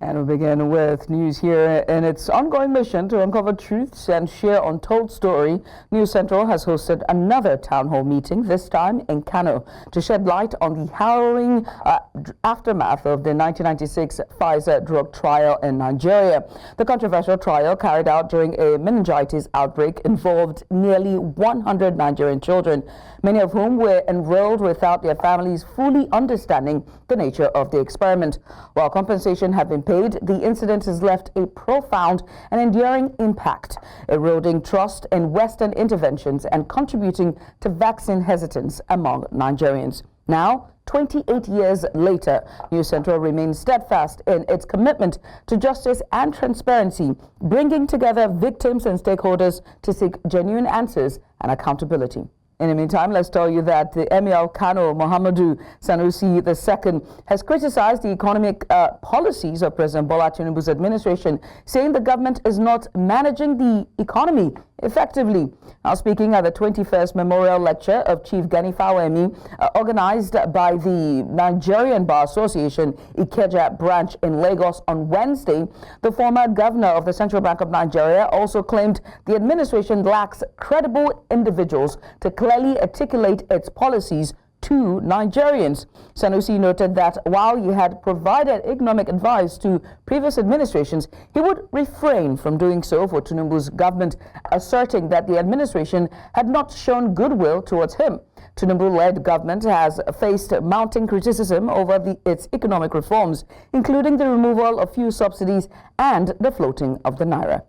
And we begin with news here. In its ongoing mission to uncover truths and share untold story, News Central has hosted another town hall meeting, this time in Kano, to shed light on the harrowing aftermath of the 1996 Pfizer drug trial in Nigeria. The controversial trial, carried out during a meningitis outbreak, involved nearly 100 Nigerian children, many of whom were enrolled without their families fully understanding the nature of the experiment. While compensation had been paid, the incident has left a profound and enduring impact, eroding trust in Western interventions and contributing to vaccine hesitance among Nigerians. Now, 28 years later, News Central remains steadfast in its commitment to justice and transparency, bringing together victims and stakeholders to seek genuine answers and accountability. In the meantime, let's tell you that the Emir of Kano, Muhammadu Sanusi II, has criticized the economic policies of President Bola Tinubu's administration, saying the government is not managing the economy effectively. Now, speaking at the 21st Memorial Lecture of Chief Gani Fawemi, organized by the Nigerian Bar Association Ikeja branch in Lagos on Wednesday, the former governor of the Central Bank of Nigeria also claimed the administration lacks credible individuals to clearly articulate its policies to Nigerians. Sanusi noted that while he had provided economic advice to previous administrations, he would refrain from doing so for Tinubu's government, asserting that the administration had not shown goodwill towards him. Tinubu-led government has faced mounting criticism over its economic reforms, including the removal of fuel subsidies and the floating of the naira.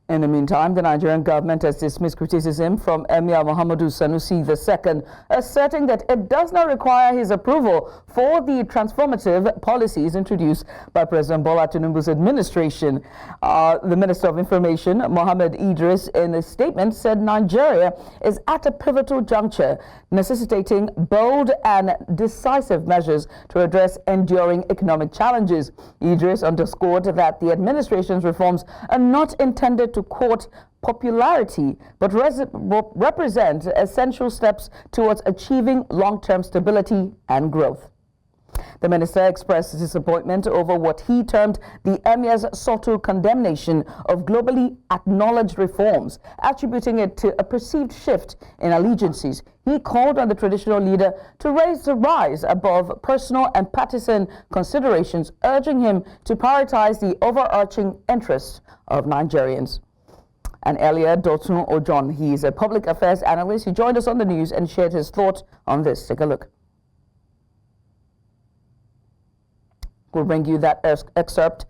In the meantime, the Nigerian government has dismissed criticism from Emir Muhammadu Sanusi II, asserting that it does not require his approval for the transformative policies introduced by President Bola Tinubu's administration. The Minister of Information, Mohammed Idris, in a statement said Nigeria is at a pivotal juncture, necessitating bold and decisive measures to address enduring economic challenges. Idris underscored that the administration's reforms are not intended to court popularity, but represent essential steps towards achieving long-term stability and growth. The minister expressed disappointment over what he termed the Emir's subtle condemnation of globally acknowledged reforms, attributing it to a perceived shift in allegiances. He called on the traditional leader to rise above personal and partisan considerations, urging him to prioritize the overarching interests of Nigerians. And earlier, Dotun Ojon, he is a public affairs analyst. He joined us on the news and shared his thoughts on this. Take a look. We'll bring you that excerpt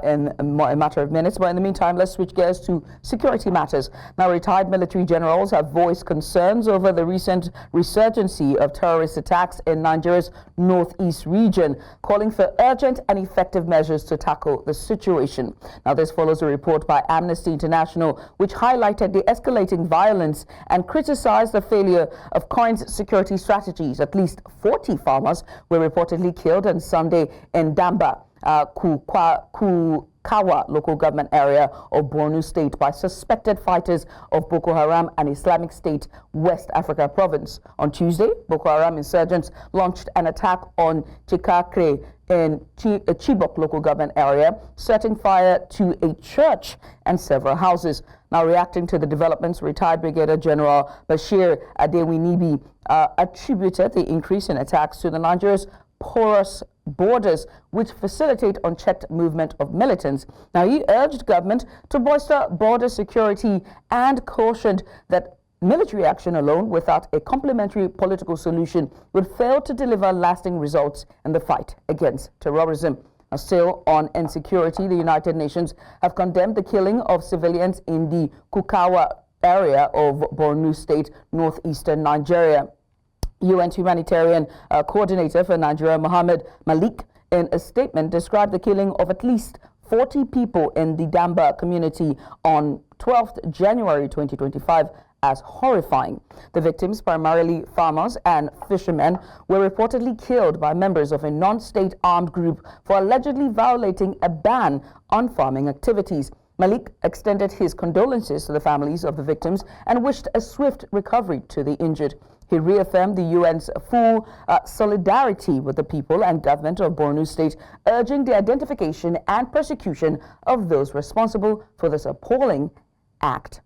in a matter of minutes. But in the meantime, let's switch gears to security matters. Now, retired military generals have voiced concerns over the recent resurgency of terrorist attacks in Nigeria's northeast region, calling for urgent and effective measures to tackle the situation. Now, this follows a report by Amnesty International, which highlighted the escalating violence and criticized the failure of current security strategies. At least 40 farmers were reportedly killed on Sunday in Damba, Kukawa local government area of Borno State by suspected fighters of Boko Haram and Islamic State West Africa province. On Tuesday, Boko Haram insurgents launched an attack on Chikakre in Chibok local government area, setting fire to a church and several houses. Now, reacting to the developments, retired Brigadier General Bashir Adewinibi attributed the increase in attacks to the Nigeria's porous borders, which facilitate unchecked movement of militants. Now, he urged government to bolster border security and cautioned that military action alone without a complementary political solution would fail to deliver lasting results in the fight against terrorism. Now, still on insecurity, the United Nations have condemned the killing of civilians in the Kukawa area of Borno State, northeastern Nigeria. UN humanitarian coordinator for Nigeria, Mohammed Malik, in a statement described the killing of at least 40 people in the Damba community on 12th January 2025 as horrifying. The victims, primarily farmers and fishermen, were reportedly killed by members of a non-state armed group for allegedly violating a ban on farming activities. Malik extended his condolences to the families of the victims and wished a swift recovery to the injured. He reaffirmed the UN's full solidarity with the people and government of Borno State, urging the identification and prosecution of those responsible for this appalling act.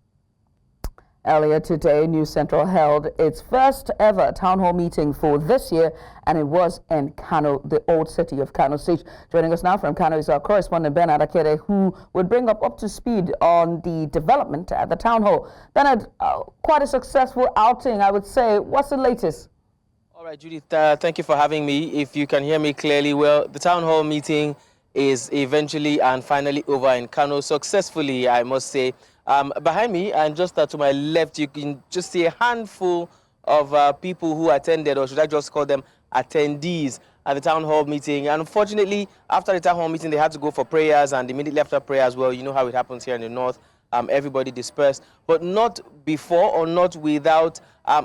Earlier today, News Central held its first ever town hall meeting for this year, and it was in Kano, the old city of Kano State. Joining us now from Kano is our correspondent Bernard Akere, who would bring up to speed on the development at the town hall. Bernard, quite a successful outing, I would say. What's the latest? All right, Judith, thank you for having me. If you can hear me clearly, well, the town hall meeting is eventually and finally over in Kano successfully, I must say. Behind me and just to my left, you can just see a handful of people who attended, or should I just call them attendees, at the town hall meeting. And unfortunately, after the town hall meeting, they had to go for prayers, and immediately after prayers, well, you know how it happens here in the north. Everybody dispersed, but not before or not without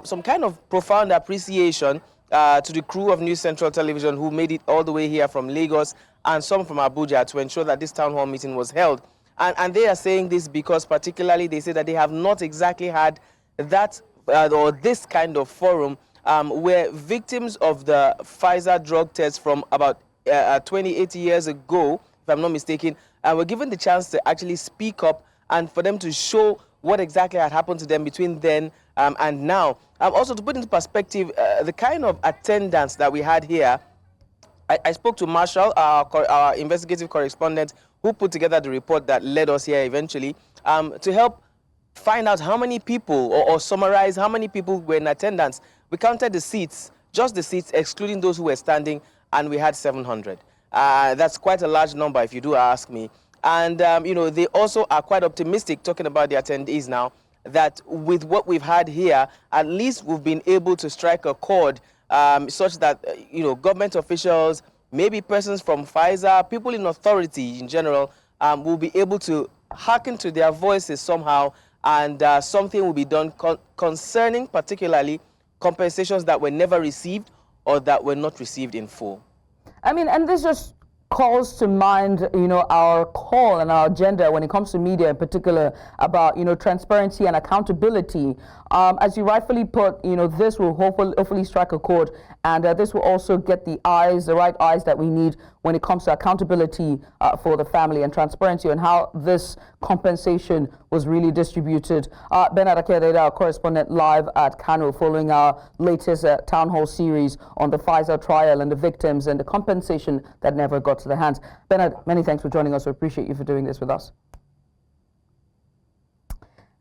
some kind of profound appreciation to the crew of News Central Television who made it all the way here from Lagos and some from Abuja to ensure that this town hall meeting was held. And they are saying this because particularly they say that they have not exactly had that or this kind of forum where victims of the Pfizer drug test from about 28 years ago, if I'm not mistaken, were given the chance to actually speak up and for them to show what exactly had happened to them between then and now. Also, to put into perspective the kind of attendance that we had here, I spoke to Marshall, our investigative correspondent, who put together the report that led us here eventually, to help find out how many people, or summarize how many people were in attendance. We counted the seats, just the seats, excluding those who were standing, and we had 700. That's quite a large number, if you do ask me. And, you know, they also are quite optimistic, talking about the attendees now, that with what we've had here, at least we've been able to strike a chord such that, you know, government officials, maybe persons from Pfizer, people in authority in general, will be able to hearken to their voices somehow, and something will be done concerning particularly compensations that were never received or that were not received in full. I mean, and this just calls to mind, you know, our call and our agenda when it comes to media in particular about, you know, transparency and accountability. As you rightfully put, you know, this will hopefully strike a chord, and this will also get the right eyes that we need when it comes to accountability for the family and transparency and how this compensation was really distributed. Bernard Akere, our correspondent live at Kano, following our latest town hall series on the Pfizer trial and the victims and the compensation that never got to their hands. Bernard, many thanks for joining us. We appreciate you for doing this with us.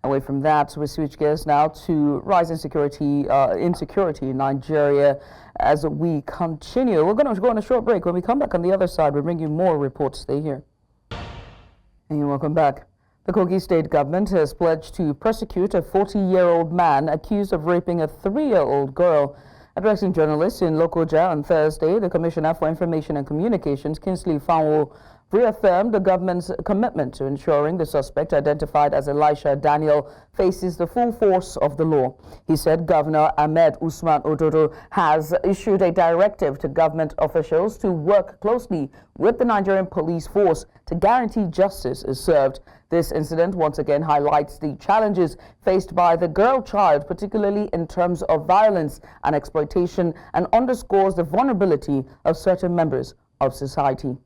Away from that, we switch gears now to rising insecurity in Nigeria as we continue. We're going to go on a short break. When we come back on the other side, we'll bring you more reports. Stay here. And welcome back. The Kogi state government has pledged to prosecute a 40-year-old man accused of raping a 3-year-old girl. Addressing journalists in Lokoja on Thursday, the Commissioner for Information and Communications, Kingsley Fanwo, reaffirmed the government's commitment to ensuring the suspect, identified as Elisha Daniel, faces the full force of the law. He said Governor Ahmed Usman Ododo has issued a directive to government officials to work closely with the Nigerian police force to guarantee justice is served. This incident once again highlights the challenges faced by the girl child, particularly in terms of violence and exploitation, and underscores the vulnerability of certain members of society.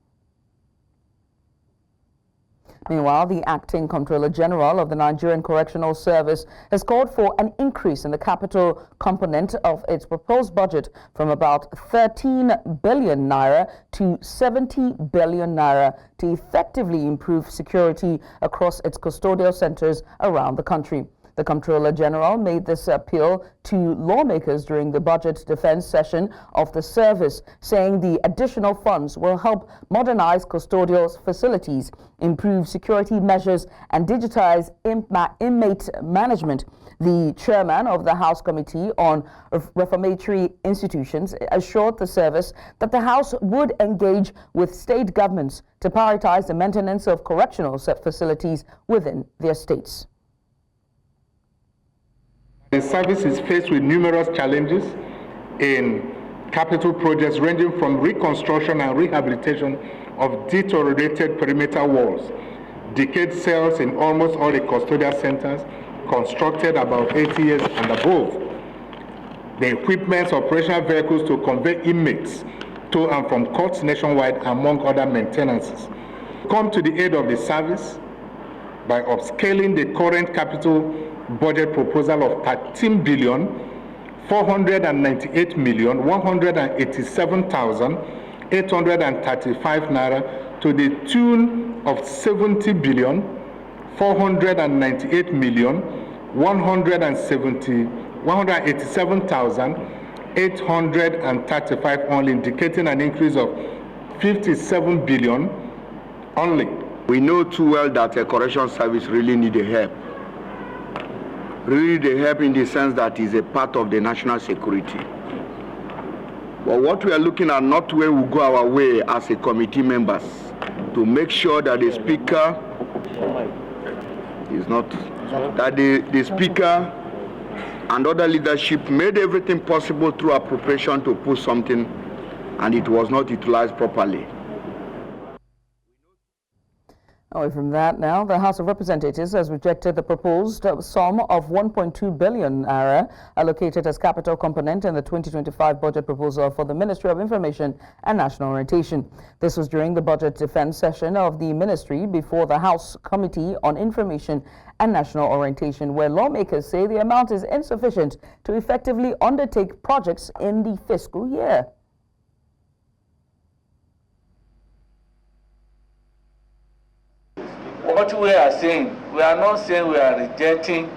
Meanwhile, the acting Comptroller General of the Nigerian Correctional Service has called for an increase in the capital component of its proposed budget from about 13 billion naira to 70 billion naira to effectively improve security across its custodial centers around the country. The Comptroller General made this appeal to lawmakers during the budget defense session of the service, saying the additional funds will help modernize custodial facilities, improve security measures, and digitize inmate management. The chairman of the House Committee on Reformatory Institutions assured the service that the House would engage with state governments to prioritize the maintenance of correctional facilities within their states. The service is faced with numerous challenges in capital projects ranging from reconstruction and rehabilitation of deteriorated perimeter walls, decayed cells in almost all the custodial centers constructed about 80 years and above, the equipment, operational vehicles to convey inmates to and from courts nationwide, among other maintenances. Come to the aid of the service by upscaling the current capital budget proposal of 13,487,835 naira to the tune of 70,187,835 only, indicating an increase of 57 billion only. We know too well that a correction service really need a help. Really the help in the sense that is a part of the national security. But what we are looking at, not where we go our way as a committee members, to make sure that the speaker is not, that the speaker and other leadership made everything possible through appropriation to push something, and it was not utilized properly. Away from that now, the House of Representatives has rejected the proposed sum of 1.2 billion naira allocated as capital component in the 2025 budget proposal for the Ministry of Information and National Orientation. This was during the budget defense session of the ministry before the House Committee on Information and National Orientation, where lawmakers say the amount is insufficient to effectively undertake projects in the fiscal year. What we are saying, we are not saying we are rejecting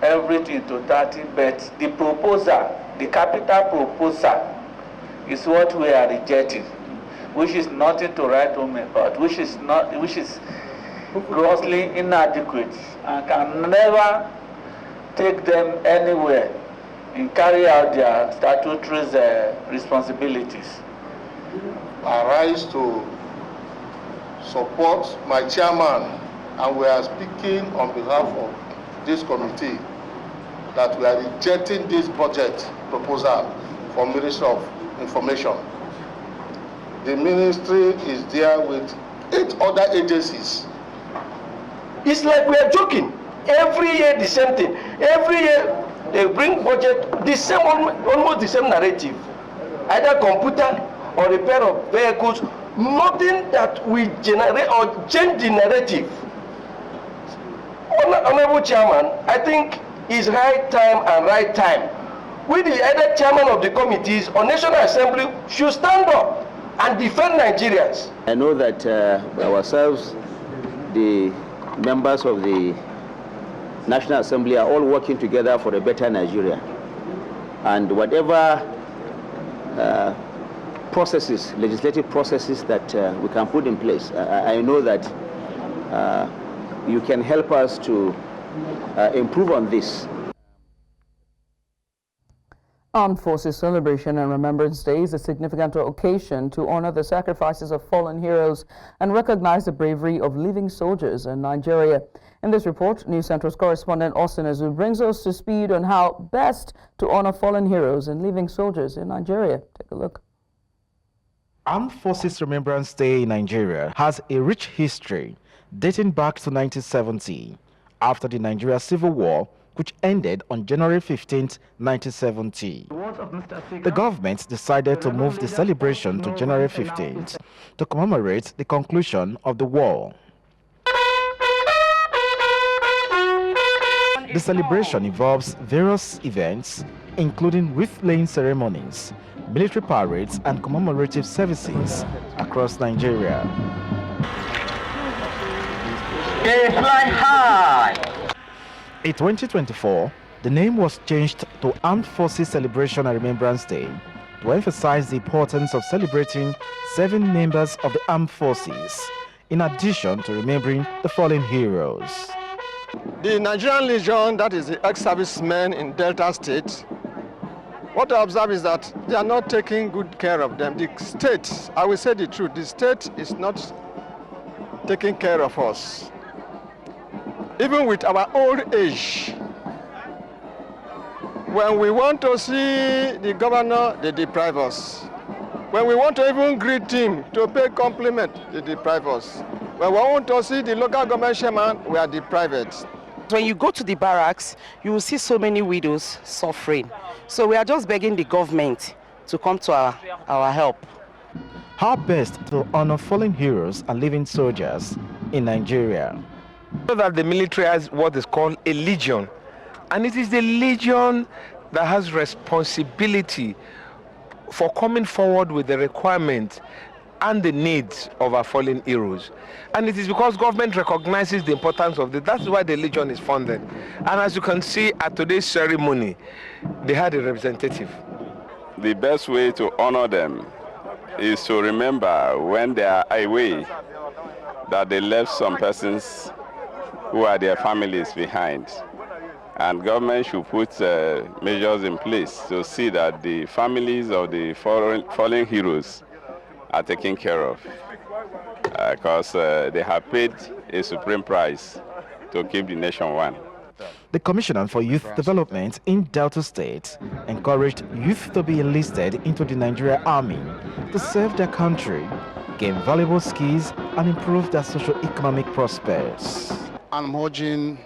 everything in totality, but the proposal, the capital proposal, is what we are rejecting, which is nothing to write home about, which is grossly inadequate and can never take them anywhere and carry out their statutory responsibilities. I rise to support my chairman, and we are speaking on behalf of this committee that we are rejecting this budget proposal for Ministry of Information. The ministry is there with 8 other agencies. It's like we are joking. Every year the same thing. Every year they bring budget, the same, almost the same narrative. Either computer or repair of vehicles. Nothing that will generate or change the narrative. Honorable Chairman, I think it's right time and right time. We, the other chairman of the committees on National Assembly, should stand up and defend Nigerians. I know that ourselves, the members of the National Assembly, are all working together for a better Nigeria. And whatever processes, legislative processes that we can put in place, I know that you can help us to improve on this. Armed Forces Celebration and Remembrance Day is a significant occasion to honor the sacrifices of fallen heroes and recognize the bravery of living soldiers in Nigeria. In this report, News Central's correspondent Austin Azu brings us to speed on how best to honor fallen heroes and living soldiers in Nigeria. Take a look. Armed Forces Remembrance Day in Nigeria has a rich history dating back to 1970, after the Nigeria Civil War, which ended on January 15, 1970. The government decided to move the celebration to January 15th to commemorate the conclusion of the war. The celebration involves various events, including wreath-laying ceremonies, military parades, and commemorative services across Nigeria. Fly high! In 2024, the name was changed to Armed Forces Celebration and Remembrance Day to emphasize the importance of celebrating 7 members of the armed forces, in addition to remembering the fallen heroes. The Nigerian Legion, that is the ex-servicemen in Delta State, what I observe is that they are not taking good care of them. The state, I will say the truth, the state is not taking care of us. Even with our old age, when we want to see the governor, they deprive us. When we want to even greet him, to pay compliment, they deprive us. When we want to see the local government chairman, we are deprived. When you go to the barracks, you will see so many widows suffering. So we are just begging the government to come to our help. How best to honor fallen heroes and living soldiers in Nigeria? So that the military has what is called a legion, and it is the legion that has responsibility for coming forward with the requirement and the needs of our fallen heroes. And it is because government recognizes the importance of this. That's why the Legion is funded. And as you can see at today's ceremony, they had a representative. The best way to honor them is to remember when they are away that they left some persons who are their families behind. And government should put measures in place to see that the families of the fallen heroes are taken care of, because they have paid a supreme price to keep the nation one. The Commissioner for Youth Development in Delta State encouraged youth to be enlisted into the Nigerian Army to serve their country, gain valuable skills, and improve their socio-economic prospects. I'm urging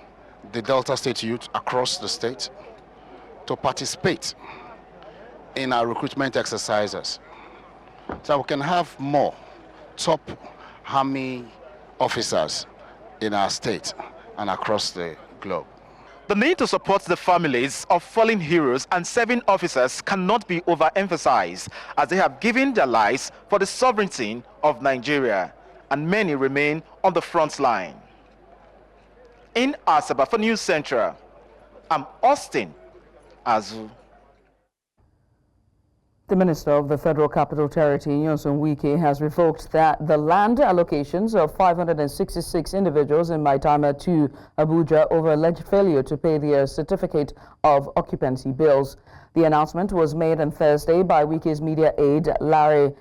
the Delta State youth across the state to participate in our recruitment exercises, so we can have more top army officers in our state and across the globe. The need to support the families of fallen heroes and serving officers cannot be overemphasized, as they have given their lives for the sovereignty of Nigeria, and many remain on the front line. In Asaba for News Central, I'm Austin Azu. The Minister of the Federal Capital Territory, Nyesom Wike, has revoked the land allocations of 566 individuals in Maitama to Abuja over alleged failure to pay their certificate of occupancy bills. The announcement was made on Thursday by Wike's media aide, Lare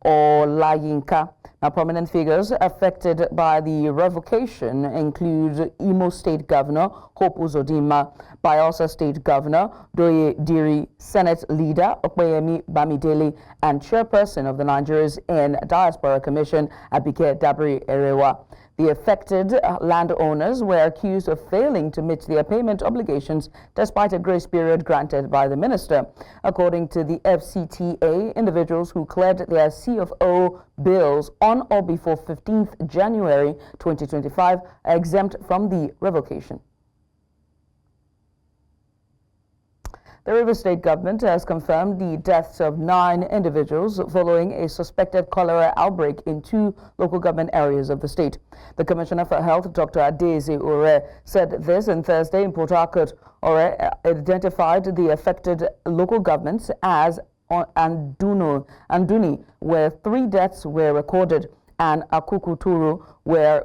Olayinka. Now, prominent figures affected by the revocation include Imo State Governor Hope Uzodinma, Bayelsa State Governor Doye Diri, Senate Leader Okpeyemi Bamidele, and Chairperson of the Nigerians in Diaspora Commission, Abike Dabiri Erewa. The affected landowners were accused of failing to meet their payment obligations despite a grace period granted by the minister. According to the FCTA, individuals who cleared their C of O bills on or before 15th January 2025 are exempt from the revocation. The Rivers State government has confirmed the deaths of 9 individuals following a suspected cholera outbreak in 2 local government areas of the state. The Commissioner for Health, Dr. Adeze Ore, said this on Thursday in Port Harcourt. Ore identified the affected local governments as Anduni, where 3 deaths were recorded, and Akukuturu, where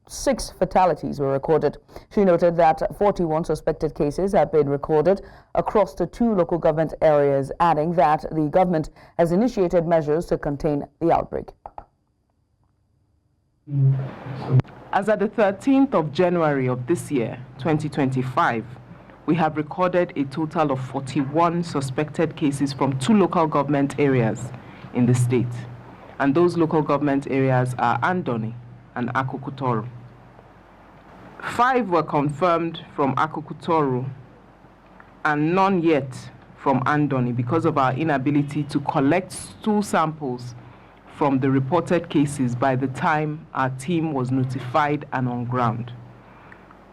6 fatalities were recorded. She noted that 41 suspected cases have been recorded across the 2 local government areas, adding that the government has initiated measures to contain the outbreak. As at the 13th of January of this year, 2025, we have recorded a total of 41 suspected cases from 2 local government areas in the state. And those local government areas are Andoni and Akukutoro. 5 were confirmed from Akukutoro and none yet from Andoni because of our inability to collect stool samples from the reported cases by the time our team was notified and on ground.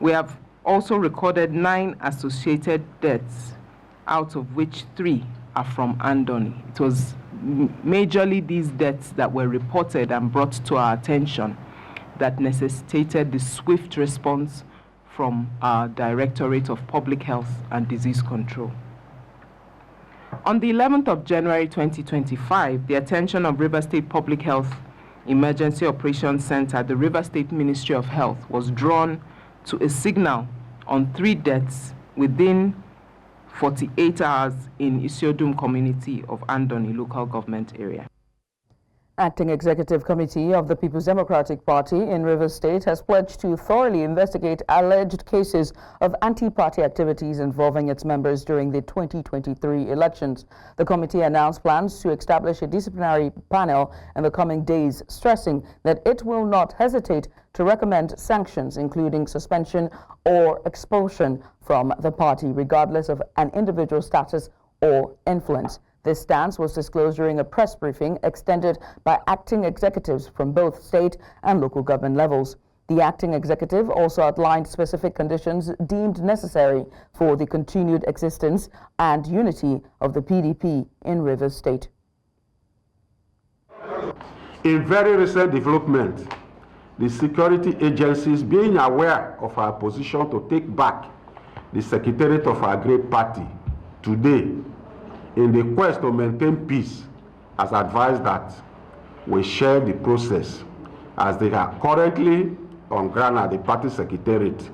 We have also recorded 9 associated deaths, out of which 3 are from Andoni. It was majorly these deaths that were reported and brought to our attention that necessitated the swift response from our Directorate of Public Health and Disease Control. On the 11th of January 2025, the attention of River State Public Health Emergency Operations Center at the River State Ministry of Health was drawn to a signal on 3 deaths within 48 hours in Isiodum community of Andoni local government area. Acting Executive Committee of the People's Democratic Party in Rivers State has pledged to thoroughly investigate alleged cases of anti-party activities involving its members during the 2023 elections. The committee announced plans to establish a disciplinary panel in the coming days, stressing that it will not hesitate to recommend sanctions, including suspension or expulsion from the party, regardless of an individual's status or influence. This stance was disclosed during a press briefing extended by acting executives from both state and local government levels. The acting executive also outlined specific conditions deemed necessary for the continued existence and unity of the PDP in Rivers State. In very recent development, the security agencies, being aware of our position to take back the secretariat of our great party today, in the quest to maintain peace, has advised that we share the process as they are currently on ground at the party secretariat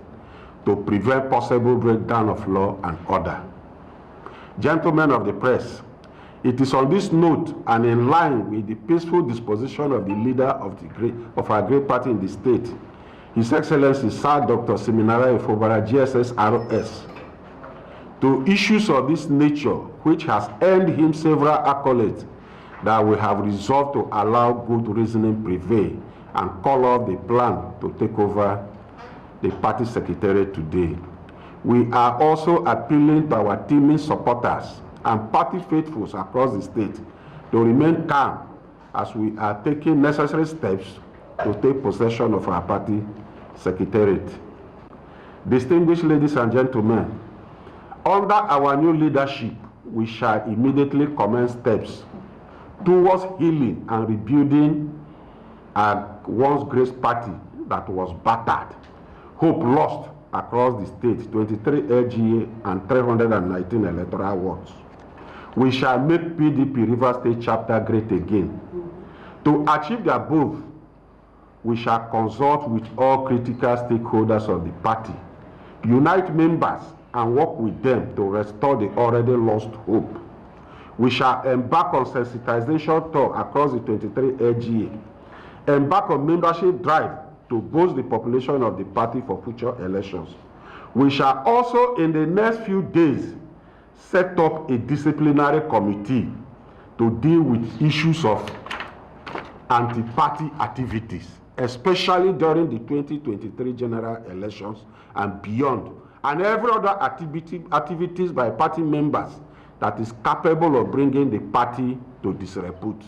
to prevent possible breakdown of law and order. Gentlemen of the press, it is on this note and in line with the peaceful disposition of the leader of our great party in the state, His Excellency Sir Dr. Siminala Ifobara, GSS RS, to issues of this nature, which has earned him several accolades, that we have resolved to allow good reasoning prevail and call off the plan to take over the party secretariat today. We are also appealing to our teaming supporters and party faithfuls across the state to remain calm as we are taking necessary steps to take possession of our party secretariat. Distinguished ladies and gentlemen, under our new leadership, we shall immediately commence steps towards healing and rebuilding our once great party that was battered, hope lost across the state, 23 LGA and 319 electoral wards. We shall make PDP River State chapter great again. To achieve the above, we shall consult with all critical stakeholders of the party, unite members, and work with them to restore the already lost hope. We shall embark on sensitization tour across the 23 LGA, embark on membership drive to boost the population of the party for future elections. We shall also, in the next few days, set up a disciplinary committee to deal with issues of anti-party activities, especially during the 2023 general elections and beyond, and every other activities by party members that is capable of bringing the party to disrepute.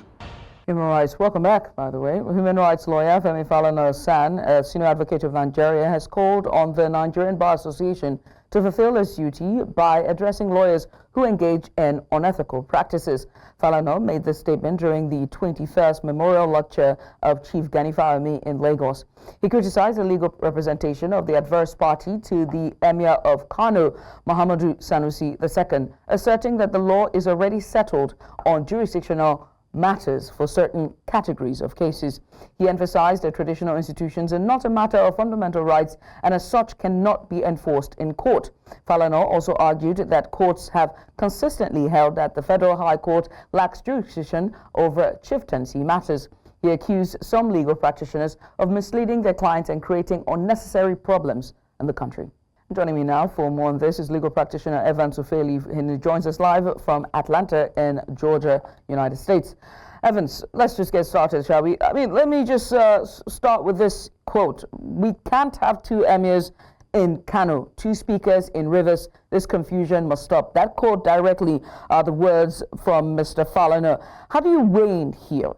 Human rights, welcome back, by the way. Human rights lawyer Femi Falana-San, a senior advocate of Nigeria, has called on the Nigerian Bar Association to fulfill its duty by addressing lawyers who engage in unethical practices. Falana made this statement during the 21st Memorial Lecture of Chief Gani Fawehinmi in Lagos. He criticized the legal representation of the adverse party to the Emir of Kano, Muhammadu Sanusi II, asserting that the law is already settled on jurisdictional matters for certain categories of cases. He emphasized that traditional institutions are not a matter of fundamental rights and as such cannot be enforced in court. Falana also argued that courts have consistently held that the Federal High Court lacks jurisdiction over chieftaincy matters. He accused some legal practitioners of misleading their clients and creating unnecessary problems in the country. Joining me now for more on this is legal practitioner Evans Ofeli, who joins us live from Atlanta in Georgia, United States. Evans, let's just get started, shall we? Let me just start with this quote. We can't have two emirs in Kano, two speakers in Rivers. This confusion must stop. That quote directly are the words from Mr. Falana. How do you weigh in here?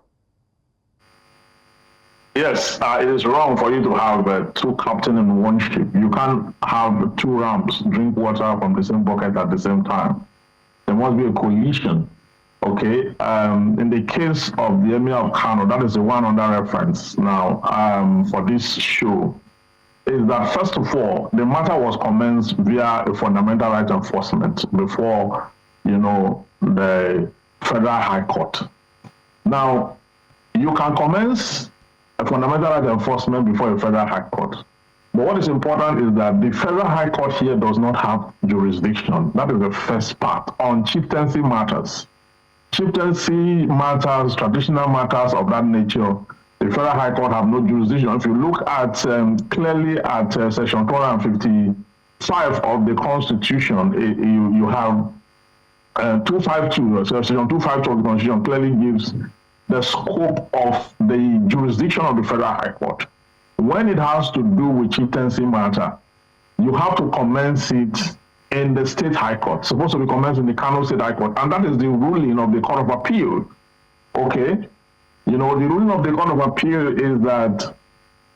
Yes, it is wrong for you to have two captains in one ship. You can't have two rams drink water from the same bucket at the same time. There must be a coalition, okay? In the case of the Emir of Kano, that is the one under reference now for this show, is that first of all, the matter was commenced via a fundamental rights enforcement before, the Federal High Court. Now, you can commence a fundamental right enforcement before a Federal High Court. But what is important is that the Federal High Court here does not have jurisdiction. That is the first part on chieftaincy matters. chieftaincy matters, traditional matters of that nature, the Federal High Court have no jurisdiction. If you look at clearly at Section 255 of the Constitution, you have 252, Section 252 of the Constitution clearly gives the scope of the jurisdiction of the Federal High Court. When it has to do with chieftaincy matter, you have to commence it in the State High Court. It's supposed to be commenced in the Kano State High Court, and that is the ruling of the Court of Appeal. Okay? You know, the ruling of the Court of Appeal is that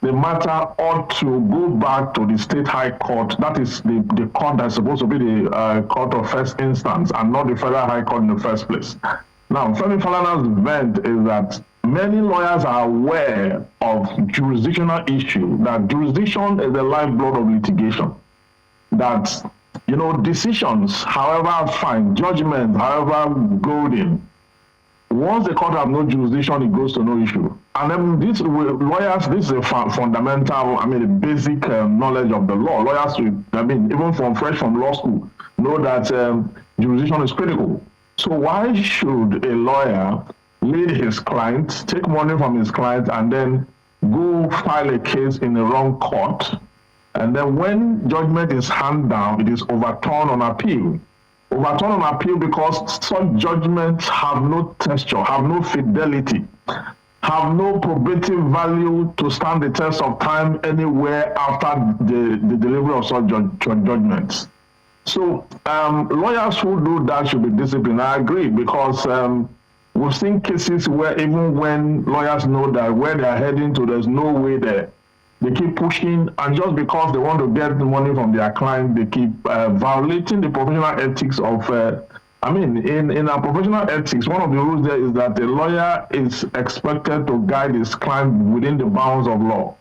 the matter ought to go back to the State High Court. That is the court that's supposed to be the court of first instance and not the Federal High Court in the first place. Now, Femi Falana's vent is that many lawyers are aware of jurisdictional issue, that jurisdiction is the lifeblood of litigation, that, you know, decisions, however fine, judgment, however golden, once the court have no jurisdiction, it goes to no issue. And then these lawyers, this is a fundamental, a basic knowledge of the law. Lawyers, even fresh from law school, know that jurisdiction is critical. So why should a lawyer lead his client, take money from his client, and then go file a case in the wrong court? And then when judgment is handed down, it is overturned on appeal. Overturned on appeal because such judgments have no texture, have no fidelity, have no probative value to stand the test of time anywhere after the delivery of such judgments. So lawyers who do that should be disciplined. I agree, because we've seen cases where even when lawyers know that where they are heading to, there's no way there, they keep pushing, and just because they want to get the money from their client, they keep violating the professional ethics of, in our professional ethics, one of the rules there is that the lawyer is expected to guide his client within the bounds of law.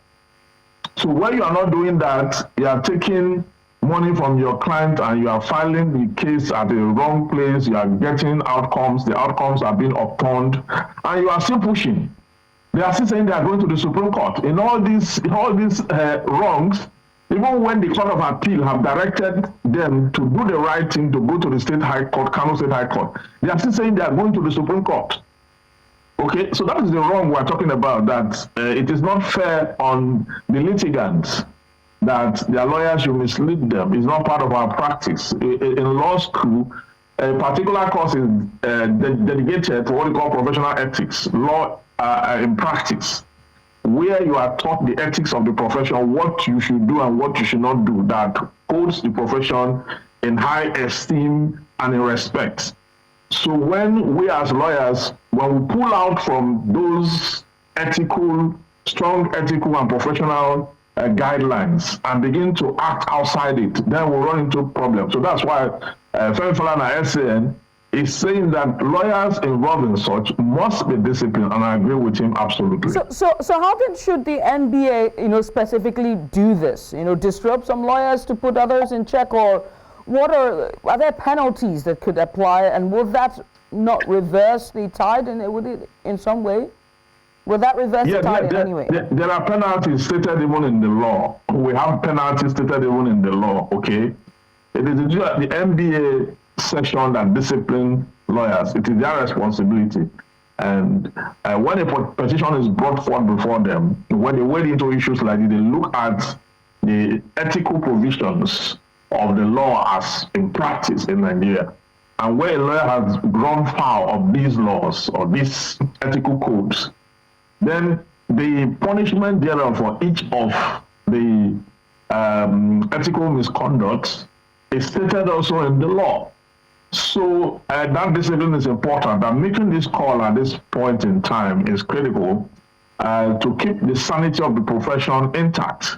So when you are not doing that, you are taking money from your client and you are filing the case at the wrong place, you are getting outcomes, the outcomes are being upturned, and you are still pushing. They are still saying they are going to the Supreme Court. In all these wrongs, even when the Court of Appeal have directed them to do the right thing, to go to the State High Court, Kano State High Court, they are still saying they are going to the Supreme Court. Okay, so that is the wrong we are talking about, that it is not fair on the litigants that their lawyers should mislead them. It's not part of our practice. In law school, a particular course is dedicated to what we call professional ethics, law in practice, where you are taught the ethics of the profession, what you should do and what you should not do, that holds the profession in high esteem and in respect. So when we as lawyers, when we pull out from those strong ethical and professional guidelines and begin to act outside it, then we'll run into problems. So that's why Femi Falana SAN is saying that lawyers involved in such must be disciplined, and I agree with him absolutely. So how should the NBA, specifically do this? Disrupt some lawyers to put others in check, or what are there penalties that could apply, and will that not reverse the tide in some way? Will that reverse the tide in any way? There are penalties stated even in the law. We have penalties stated even in the law. Okay, it is the NBA section that discipline lawyers. It is their responsibility. And when a petition is brought forth before them, when they wade into issues like this, they look at the ethical provisions of the law as in practice in Nigeria. And where a lawyer has grown foul of these laws or these ethical codes, then the punishment thereof for each of the ethical misconducts is stated also in the law. So that discipline is important, and making this call at this point in time is critical to keep the sanity of the profession intact.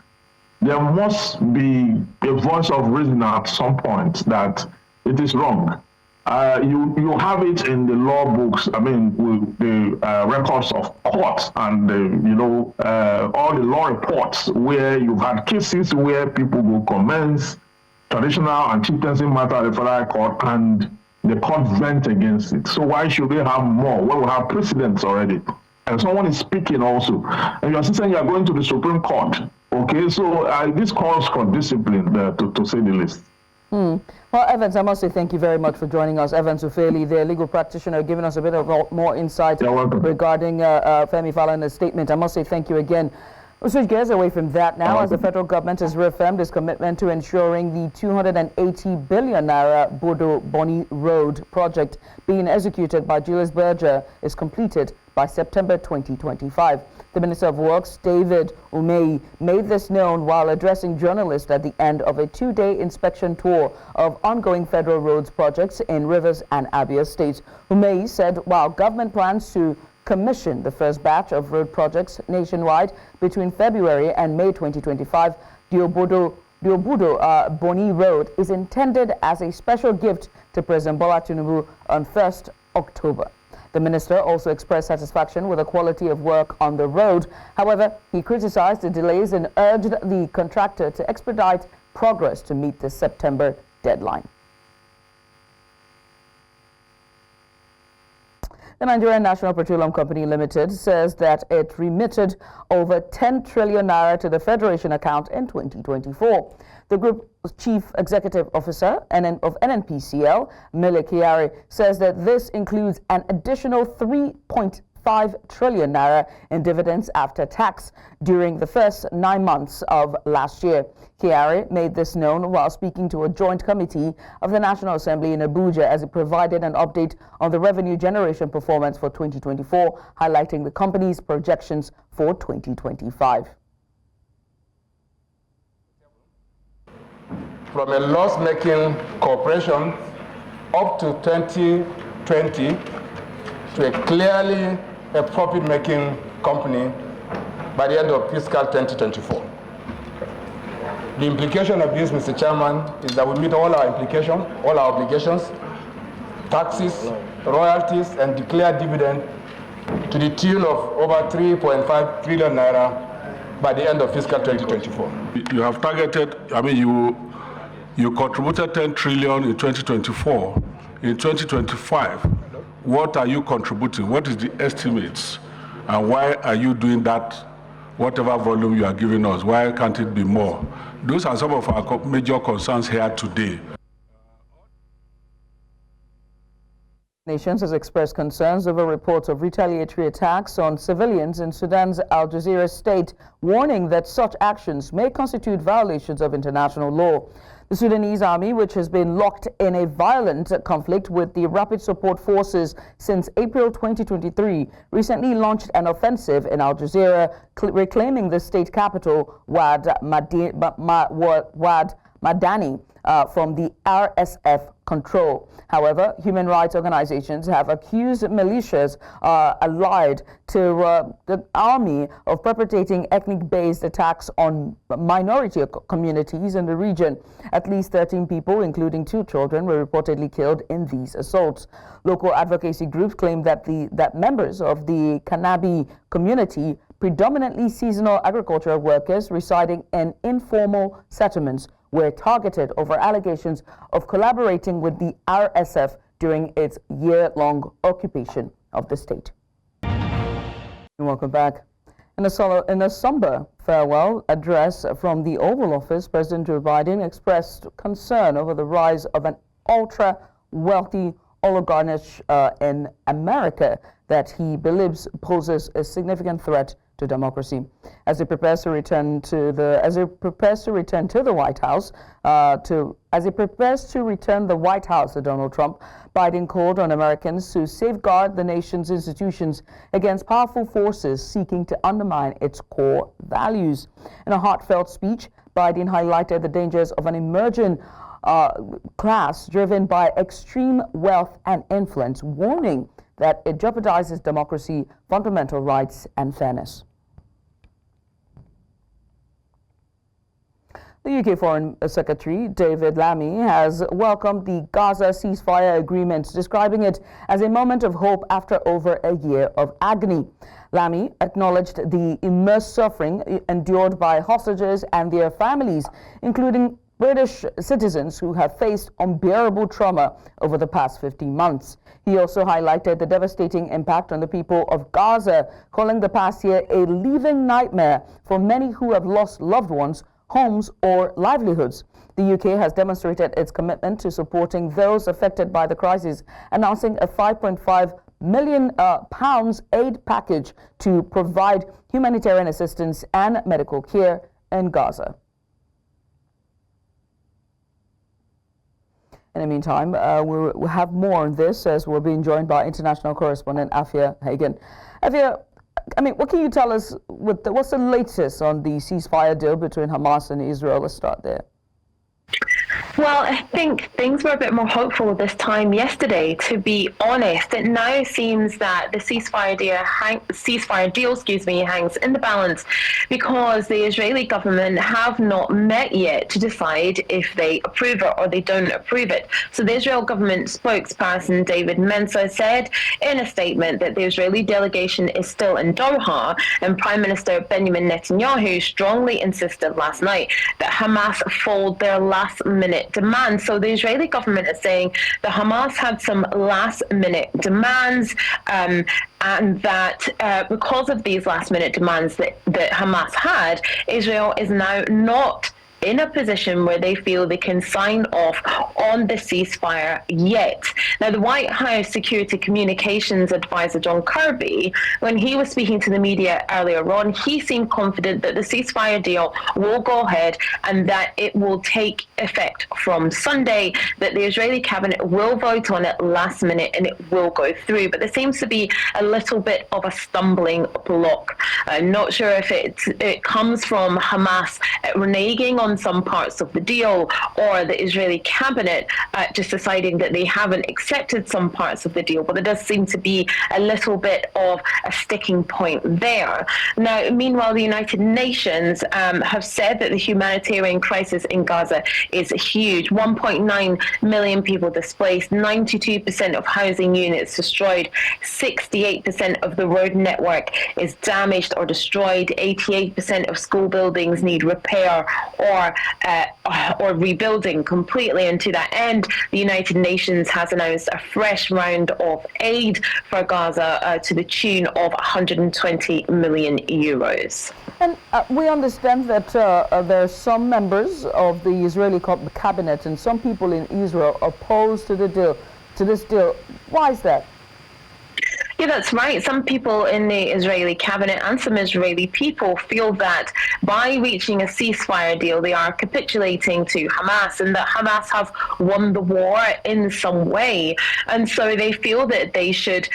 There must be a voice of reason at some point that it is wrong. You have it in the law books, with the records of courts and all the law reports where you've had cases where people will commence traditional and chieftaincy matter at the Federal Court, and the court vent against it. So why should we have more when we have precedents already? And someone is speaking also, and you're saying you are going to the Supreme Court. Okay, so this calls for discipline, to say the least. Well, Evans, I must say thank you very much for joining us. Evans Ufeli, the legal practitioner, giving us a bit of more insight regarding Femi Falana's statement. I must say thank you again. We'll switch gears away from that now, as the federal government has reaffirmed its commitment to ensuring the 280 billion naira Bodo Boni Road project being executed by Julius Berger is completed by September 2025. The Minister of Works, David Umehi, made this known while addressing journalists at the end of a two-day inspection tour of ongoing federal roads projects in Rivers and Abia states. Umehi said while government plans to commission the first batch of road projects nationwide between February and May 2025, the Obudo Boni Road is intended as a special gift to President Bola Tinubu on 1st October. The minister also expressed satisfaction with the quality of work on the road. However, he criticized the delays and urged the contractor to expedite progress to meet the September deadline. The Nigerian National Petroleum Company Limited says that it remitted over 10 trillion naira to the Federation account in 2024. The group's chief executive officer of NNPCL, Mele Kyari, says that this includes an additional 3.5 trillion naira in dividends after tax during the first 9 months of last year. Kyari made this known while speaking to a joint committee of the National Assembly in Abuja as it provided an update on the revenue generation performance for 2024, highlighting the company's projections for 2025. From a loss-making corporation up to 2020 to a clearly a profit-making company by the end of fiscal 2024. The implication of this, Mr. Chairman, is that we meet all our obligations, taxes, royalties, and declare dividend to the tune of over 3.5 trillion naira by the end of fiscal 2024. You have targeted, you contributed 10 trillion in 2024. In 2025, what are you contributing? What is the estimates? And why are you doing that, whatever volume you are giving us? Why can't it be more? Those are some of our major concerns here today. Nations has expressed concerns over reports of retaliatory attacks on civilians in Sudan's Al Jazeera state, warning that such actions may constitute violations of international law. The Sudanese army, which has been locked in a violent conflict with the Rapid Support Forces since April 2023, recently launched an offensive in Al Jazeera, reclaiming the state capital, Wad Madani, from the RSF control. However, human rights organizations have accused militias allied to the army of perpetrating ethnic-based attacks on minority communities in the region. At least 13 people, including 2 children, were reportedly killed in these assaults. Local advocacy groups claim that members of the Kanabi community, predominantly seasonal agricultural workers residing in informal settlements, were targeted over allegations of collaborating with the RSF during its year-long occupation of the state. Welcome back. In a somber farewell address from the Oval Office, President Joe Biden expressed concern over the rise of an ultra-wealthy oligarch in America that he believes poses a significant threat to democracy. As he prepares to return to the White House, to Donald Trump, Biden called on Americans to safeguard the nation's institutions against powerful forces seeking to undermine its core values. In a heartfelt speech, Biden highlighted the dangers of an emerging class driven by extreme wealth and influence, warning that it jeopardizes democracy, fundamental rights, and fairness. The UK Foreign Secretary, David Lammy, has welcomed the Gaza ceasefire agreement, describing it as a moment of hope after over a year of agony. Lammy acknowledged the immense suffering endured by hostages and their families, including British citizens who have faced unbearable trauma over the past 15 months. He also highlighted the devastating impact on the people of Gaza, calling the past year a living nightmare for many who have lost loved ones homes or livelihoods. The UK has demonstrated its commitment to supporting those affected by the crisis, announcing a £5.5 million aid package to provide humanitarian assistance and medical care in Gaza. In the meantime, we'll have more on this as we're being joined by international correspondent Afia Hagen. Afia, I mean, what can you tell us? What's the latest on the ceasefire deal between Hamas and Israel? Let's start there. Well, I think things were a bit more hopeful this time yesterday, to be honest. It now seems that the ceasefire deal hangs in the balance because the Israeli government have not met yet to decide if they approve it or they don't approve it. So the Israel government spokesperson David Mensa said in a statement that the Israeli delegation is still in Doha, and Prime Minister Benjamin Netanyahu strongly insisted last night that Hamas fold their last-minute demands. So the Israeli government is saying that Hamas had some last-minute demands, and that because of these last-minute demands that Hamas had, Israel is now not in a position where they feel they can sign off on the ceasefire yet. Now, the White House Security Communications Advisor John Kirby, when he was speaking to the media earlier on, he seemed confident that the ceasefire deal will go ahead and that it will take effect from Sunday, that the Israeli cabinet will vote on it last minute and it will go through. But there seems to be a little bit of a stumbling block. I'm not sure if it comes from Hamas reneging on some parts of the deal, or the Israeli cabinet just deciding that they haven't accepted some parts of the deal, but there does seem to be a little bit of a sticking point there. Now, meanwhile, the United Nations have said that the humanitarian crisis in Gaza is huge. 1.9 million people displaced, 92% of housing units destroyed, 68% of the road network is damaged or destroyed, 88% of school buildings need repair or rebuilding completely. And to that end, the United Nations has announced a fresh round of aid for Gaza to the tune of 120 million euros. And we understand that there are some members of the Israeli cabinet and some people in Israel opposed to this deal. Why is that? Yeah, that's right. Some people in the Israeli cabinet and some Israeli people feel that by reaching a ceasefire deal, they are capitulating to Hamas and that Hamas have won the war in some way. And so they feel that they should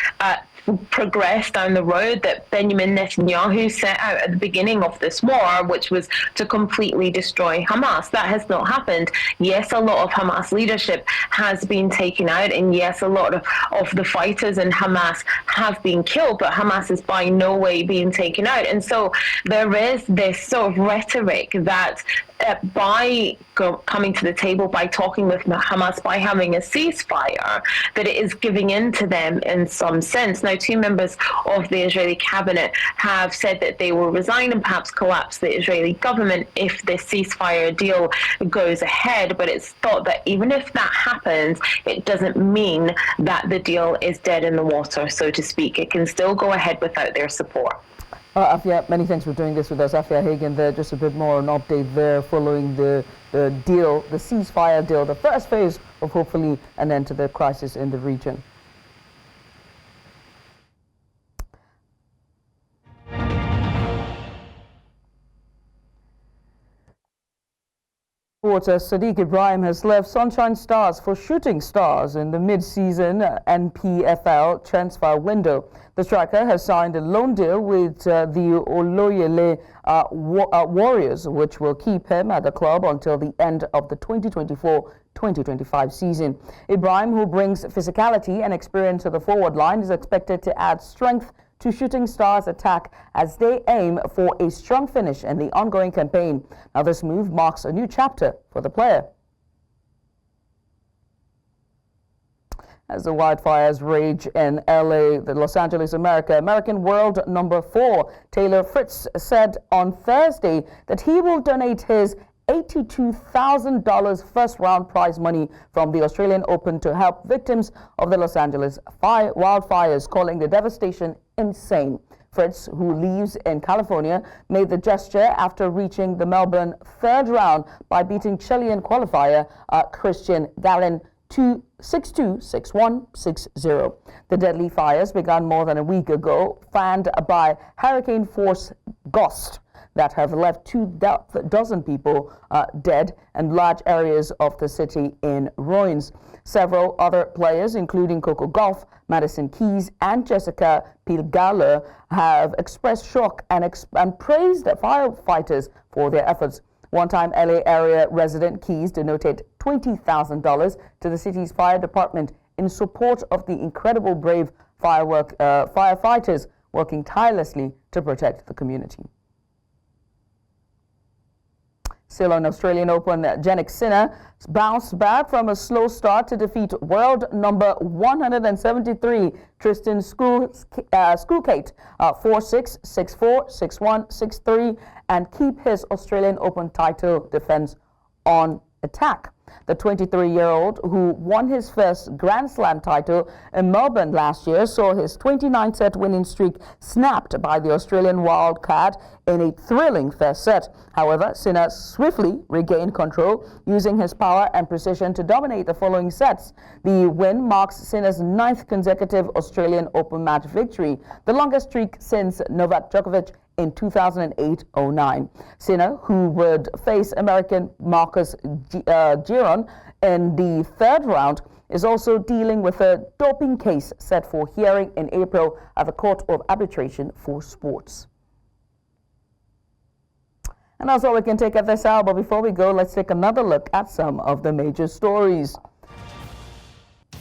progress down the road that Benjamin Netanyahu set out at the beginning of this war, which was to completely destroy Hamas. That has not happened. Yes, a lot of Hamas leadership has been taken out, and yes, a lot of the fighters in Hamas have been killed, but Hamas is by no way being taken out. And so there is this sort of rhetoric that by coming to the table, by talking with Hamas, by having a ceasefire, that it is giving in to them in some sense. Now, two members of the Israeli cabinet have said that they will resign and perhaps collapse the Israeli government if the ceasefire deal goes ahead. But it's thought that even if that happens, it doesn't mean that the deal is dead in the water, so to speak. It can still go ahead without their support. Afia, many thanks for doing this with us. Afia Hagen there, just a bit more an update there following the deal, the ceasefire deal, the first phase of hopefully an end to the crisis in the region. Reporter Sadiq Ibrahim has left Sunshine Stars for Shooting Stars in the mid-season NPFL transfer window. The striker has signed a loan deal with the Oloyele Warriors, which will keep him at the club until the end of the 2024-2025 season. Ibrahim, who brings physicality and experience to the forward line, is expected to add strength to Shooting Stars' attack as they aim for a strong finish in the ongoing campaign. Now, this move marks a new chapter for the player. As the wildfires rage in LA, Los Angeles, American World number 4, Taylor Fritz, said on Thursday that he will donate his $82,000 first-round prize money from the Australian Open to help victims of the Los Angeles wildfires, calling the devastation insane. Fritz, who lives in California, made the gesture after reaching the Melbourne third round by beating Chilean qualifier Christian Gallin 6-2, 6-1, 6-0. The deadly fires began more than a week ago, fanned by hurricane force gusts that have left 24 people dead and large areas of the city in ruins. Several other players, including Coco Gauff, Madison Keys, and Jessica Pilgaler, have expressed shock and praised the firefighters for their efforts. One-time LA area resident Keys donated $20,000 to the city's fire department in support of the incredible brave firefighters working tirelessly to protect the community. Still on Australian Open, Jannik Sinner bounced back from a slow start to defeat world number 173 Tristan Skulkate 4-6, 6-4, 6-1, 6-3 and keep his Australian Open title defense on attack. The 23-year-old, who won his first Grand Slam title in Melbourne last year, saw his 29-set winning streak snapped by the Australian wildcat in a thrilling first set. However, Sinner swiftly regained control, using his power and precision to dominate the following sets. The win marks Sinner's 9th consecutive Australian Open match victory, the longest streak since Novak Djokovic in 2008-09. Sinner, who would face American Marcus Giron in the third round, is also dealing with a doping case set for hearing in April at the Court of Arbitration for Sports. And that's all we can take at this hour, but before we go, let's take another look at some of the major stories.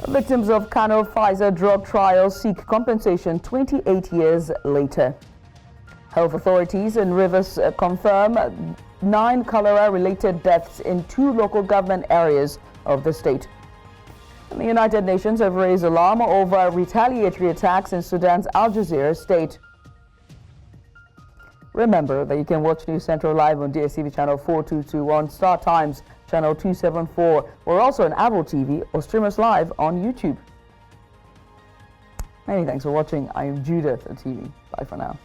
Victims of Kano Pfizer drug trial seek compensation 28 years later. Health authorities in Rivers confirm 9 cholera-related deaths in 2 local government areas of the state. And the United Nations have raised alarm over retaliatory attacks in Sudan's Al Jazeera state. Remember that you can watch News Central live on DSTV channel 4221, Star Times channel 274. We're also on Apple TV or stream us live on YouTube. Many thanks for watching. I am Judith at TV. Bye for now.